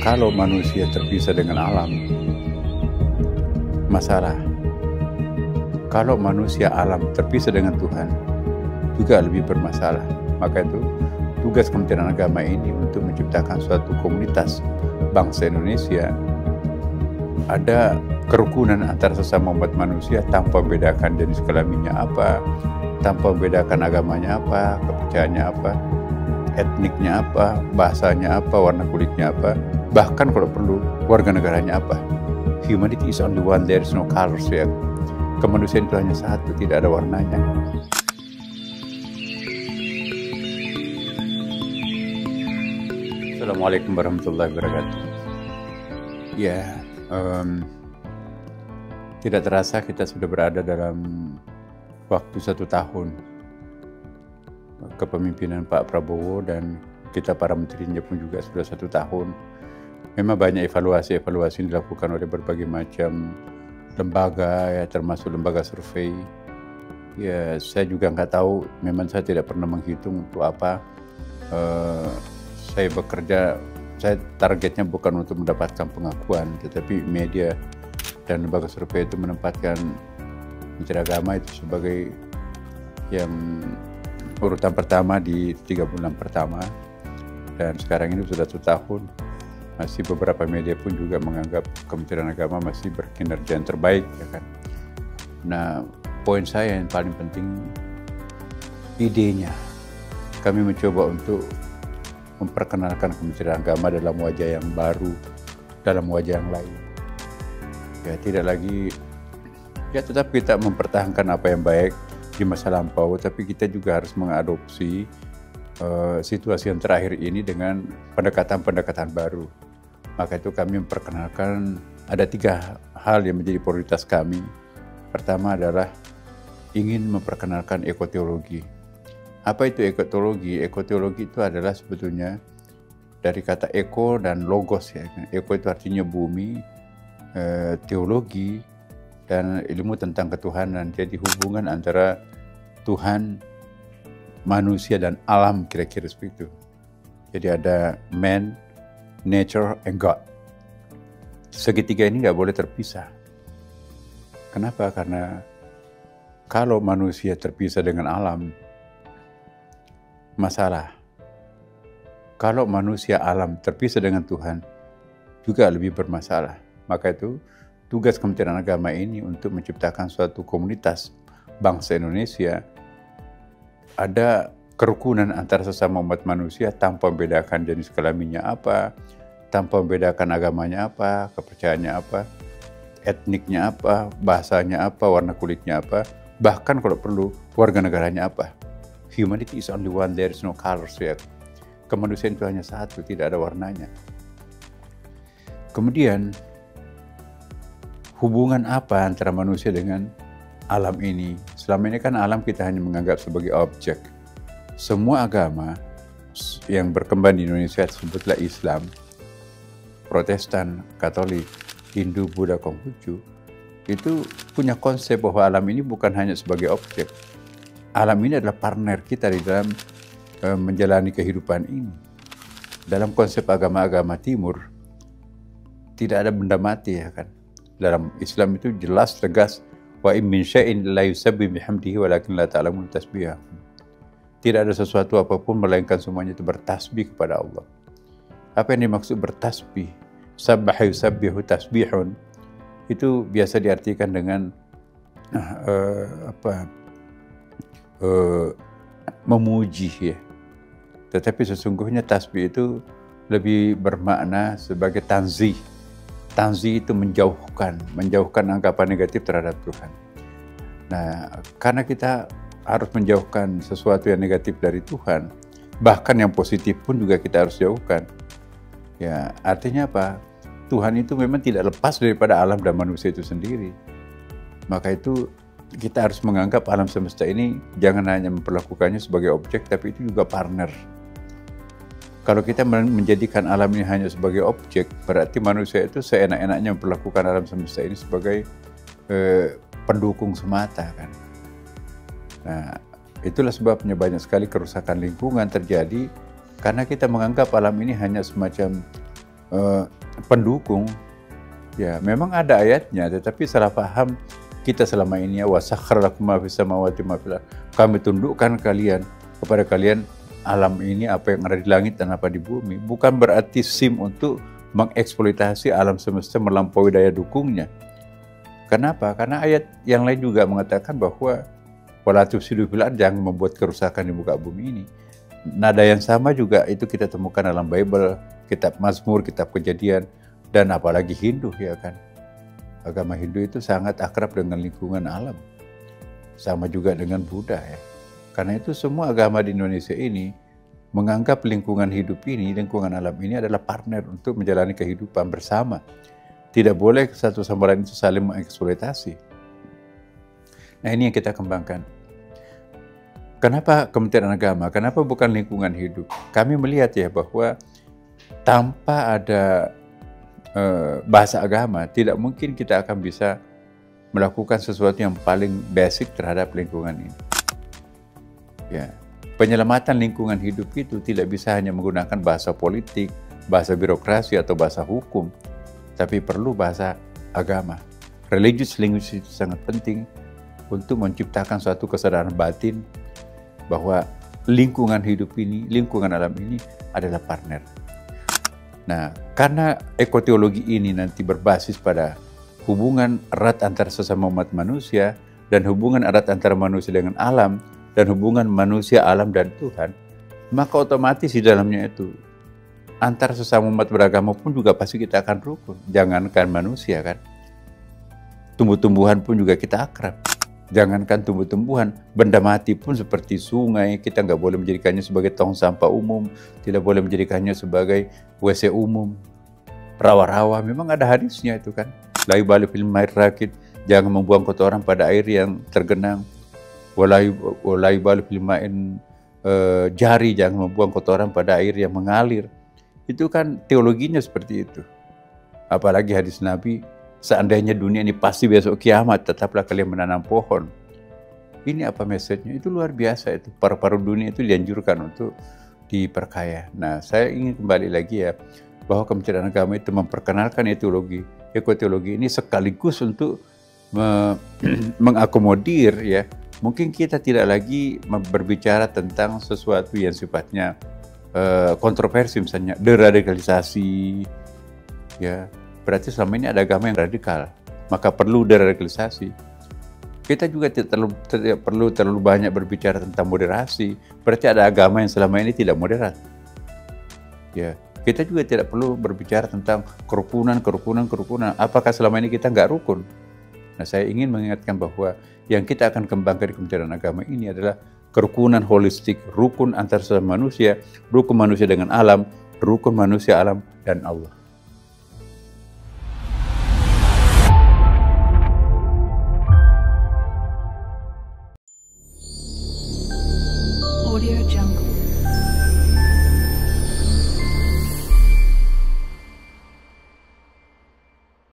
Kalau manusia terpisah dengan alam, masalah. Kalau manusia alam terpisah dengan Tuhan, juga lebih bermasalah. Maka itu tugas Kementerian Agama ini untuk menciptakan suatu komunitas bangsa Indonesia. Ada kerukunan antara sesama umat manusia tanpa membedakan jenis kelaminnya apa, tanpa membedakan agamanya apa, kepercayaannya apa, etniknya apa, bahasanya apa, warna kulitnya apa, bahkan kalau perlu warga negaranya apa. Humanity is only one, there is no colors ya. Kemanusiaan itu hanya satu, tidak ada warnanya. Assalamualaikum warahmatullahi wabarakatuh. Ya, tidak terasa kita sudah berada dalam waktu 1 tahun kepemimpinan Pak Prabowo, dan kita para menterinya pun juga sudah 1 tahun. Memang banyak evaluasi yang dilakukan oleh berbagai macam lembaga, ya, termasuk lembaga survei. Ya, saya juga nggak tahu, memang saya tidak pernah menghitung untuk apa. Saya bekerja, saya targetnya bukan untuk mendapatkan pengakuan, tetapi media dan lembaga survei itu menempatkan Menteri Agama itu sebagai yang urutan pertama di 3 bulan pertama, dan sekarang ini sudah 1 tahun. Masih beberapa media pun juga menganggap Kementerian Agama masih berkinerja yang terbaik, ya kan. Nah, poin saya yang paling penting idenya. Kami mencoba untuk memperkenalkan Kementerian Agama dalam wajah yang baru, dalam wajah yang lain. Ya, tidak lagi, ya tetap kita mempertahankan apa yang baik di masa lampau, tapi kita juga harus mengadopsi situasi yang terakhir ini dengan pendekatan-pendekatan baru. Maka itu kami memperkenalkan ada 3 hal yang menjadi prioritas kami. Pertama adalah ingin memperkenalkan ekoteologi. Apa itu ekoteologi? Ekoteologi itu adalah sebetulnya dari kata eko dan logos, ya. Eko itu artinya bumi, teologi dan ilmu tentang ketuhanan. Jadi hubungan antara Tuhan, manusia dan alam, kira-kira seperti itu. Jadi ada man, nature, and God. Segitiga ini nggak boleh terpisah. Kenapa? Karena kalau manusia terpisah dengan alam, masalah. Kalau manusia alam terpisah dengan Tuhan, juga lebih bermasalah. Maka itu tugas Kementerian Agama ini untuk menciptakan suatu komunitas bangsa Indonesia. Ada kerukunan antara sesama umat manusia tanpa membedakan jenis kelaminnya apa, tanpa membedakan agamanya apa, kepercayaannya apa, etniknya apa, bahasanya apa, warna kulitnya apa, bahkan kalau perlu warga negaranya apa. Humanity is only one, there is no colors ya. Kemanusiaan itu hanya satu, tidak ada warnanya. Kemudian hubungan apa antara manusia dengan alam ini? Selama ini kan alam kita hanya menganggap sebagai objek. Semua agama yang berkembang di Indonesia, sebutlah Islam, Protestan, Katolik, Hindu, Buddha, Konghucu, itu punya konsep bahwa alam ini bukan hanya sebagai objek. Alam ini adalah partner kita di dalam menjalani kehidupan ini. Dalam konsep agama-agama timur, tidak ada benda mati, ya kan. Dalam Islam itu jelas, tegas, wa in min syai'in la yusabbihu bihamdihi walakin la ta'lamun tasbihah. Tidak ada sesuatu apapun melainkan semuanya itu bertasbih kepada Allah. Apa yang dimaksud bertasbih? Sabbaha yusabbihu tasbihun. Itu biasa diartikan dengan memuji, ya. Tetapi sesungguhnya tasbih itu lebih bermakna sebagai tanzih. Tanzih itu menjauhkan anggapan negatif terhadap Tuhan. Nah, karena kita harus menjauhkan sesuatu yang negatif dari Tuhan, bahkan yang positif pun juga kita harus jauhkan. Ya, artinya apa? Tuhan itu memang tidak lepas daripada alam dan manusia itu sendiri. Maka itu kita harus menganggap alam semesta ini jangan hanya memperlakukannya sebagai objek, tapi itu juga partner. Kalau kita menjadikan alam ini hanya sebagai objek, berarti manusia itu seenak-enaknya memperlakukan alam semesta ini sebagai pendukung semata, kan. Nah, itulah sebabnya banyak sekali kerusakan lingkungan terjadi karena kita menganggap alam ini hanya semacam pendukung. Ya, memang ada ayatnya, tetapi salah paham kita selama ini ya, wasakhkhara lakum ma fis samawati ma fil ardh. Kami tundukkan kepada kalian alam ini, apa yang ada di langit dan apa di bumi. Bukan berarti SIM untuk mengeksploitasi alam semesta melampaui daya dukungnya. Kenapa? Karena ayat yang lain juga mengatakan bahwa wala tufsidu fil ardh, jangan membuat kerusakan di muka bumi ini. Nada yang sama juga itu kita temukan dalam Bible, kitab Mazmur, kitab Kejadian, dan apalagi Hindu, ya kan. Agama Hindu itu sangat akrab dengan lingkungan alam. Sama juga dengan Buddha, ya. Karena itu semua agama di Indonesia ini menganggap lingkungan hidup ini, lingkungan alam ini adalah partner untuk menjalani kehidupan bersama. Tidak boleh satu sama lain itu saling mengeksploitasi. Nah, ini yang kita kembangkan. Kenapa Kementerian Agama? Kenapa bukan lingkungan hidup? Kami melihat ya bahwa tanpa ada bahasa agama, tidak mungkin kita akan bisa melakukan sesuatu yang paling basic terhadap lingkungan ini. Ya, penyelamatan lingkungan hidup itu tidak bisa hanya menggunakan bahasa politik, bahasa birokrasi atau bahasa hukum, tapi perlu bahasa agama. Religious language itu sangat penting untuk menciptakan suatu kesadaran batin bahwa lingkungan hidup ini, lingkungan alam ini adalah partner. Nah, karena ekoteologi ini nanti berbasis pada hubungan erat antara sesama umat manusia dan hubungan erat antara manusia dengan alam dan hubungan manusia, alam, dan Tuhan, maka otomatis di dalamnya itu antar sesama umat beragama pun juga pasti kita akan rukun. Jangankan manusia kan, tumbuh-tumbuhan pun juga kita akrab. Jangankan tumbuh-tumbuhan, benda mati pun seperti sungai, kita nggak boleh menjadikannya sebagai tong sampah umum, tidak boleh menjadikannya sebagai WC umum. Rawa-rawa, memang ada hadisnya itu kan. La yubalu fil ma'ir rakid, jangan membuang kotoran pada air yang tergenang. Wala yubalu fil ma'in jari, jangan membuang kotoran pada air yang mengalir. Itu kan teologinya seperti itu. Apalagi hadis Nabi, seandainya dunia ini pasti besok kiamat, tetaplah kalian menanam pohon. Ini apa message-nya? Itu luar biasa itu. Paru-paru dunia itu dianjurkan untuk diperkaya. Nah, saya ingin kembali lagi ya, bahwa Kementerian Agama itu memperkenalkan ekoteologi ini sekaligus untuk mengakomodir ya. Mungkin kita tidak lagi berbicara tentang sesuatu yang sifatnya kontroversi, misalnya deradikalisasi, ya. Berarti selama ini ada agama yang radikal, maka perlu deradikalisasi. Kita juga tidak perlu terlalu banyak berbicara tentang moderasi. Berarti ada agama yang selama ini tidak moderat. Ya, kita juga tidak perlu berbicara tentang kerukunan. Apakah selama ini kita nggak rukun? Nah, saya ingin mengingatkan bahwa yang kita akan kembangkan di Kementerian Agama ini adalah kerukunan holistik, rukun antar sesama manusia, rukun manusia dengan alam, rukun manusia, alam, dan Allah.